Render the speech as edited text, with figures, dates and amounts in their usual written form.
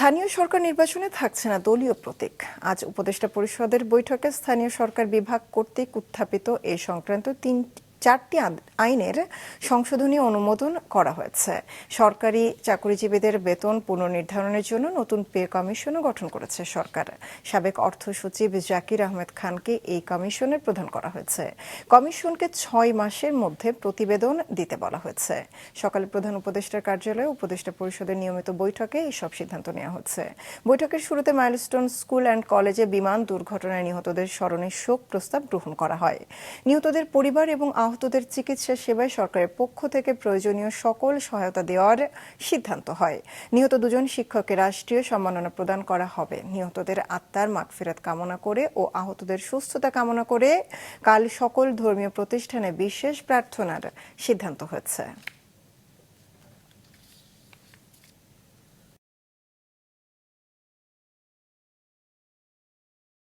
স্থানীয় সরকার নির্বাচনে থাকছে না দলীয় প্রতীক। আজ উপদেষ্টা পরিষদের বৈঠকে স্থানীয় সরকার বিভাগ কর্তৃক উত্থাপিত এ সংক্রান্ত চারটি আইনের সংশোধনী অনুমোদন করা হয়েছে। সরকারি চাকরিজীবীদের বেতন পুনর্নির্ধারণের জন্য নতুন পে কমিশনও গঠন করেছে সরকার। সাবেক অর্থ সচিব জাকির আহমেদ খানকে এই কমিশনের প্রধান করা হয়েছে। কমিশনকে ৬ মাসের মধ্যে প্রতিবেদন দিতে বলা হয়েছে। সকালে প্রধান উপদেষ্টার কার্যালয়ে উপদেষ্টা পরিষদের নিয়মিত বৈঠকে এসব সিদ্ধান্ত নেওয়া হচ্ছে। বৈঠকের শুরুতে মাইলস্টোন স্কুল অ্যান্ড কলেজে বিমান দুর্ঘটনায় নিহতদের স্মরণে শোক প্রস্তাব গ্রহণ করা হয়। নিহতদের পরিবার এবং আহতদের চিকিৎসা সেবায় সরকারের পক্ষ থেকে প্রয়োজনীয় সকল সহায়তা দেওয়ার সিদ্ধান্ত হয়। নিহত দুজন শিক্ষককে রাষ্ট্রীয় সম্মাননা প্রদান করা হবে। নিহতদের আত্মার মাগফিরাত কামনা করে ও আহতদের সুস্থতা কামনা করে কাল সকল ধর্মীয় প্রতিষ্ঠানে বিশেষ প্রার্থনার সিদ্ধান্ত হয়েছে।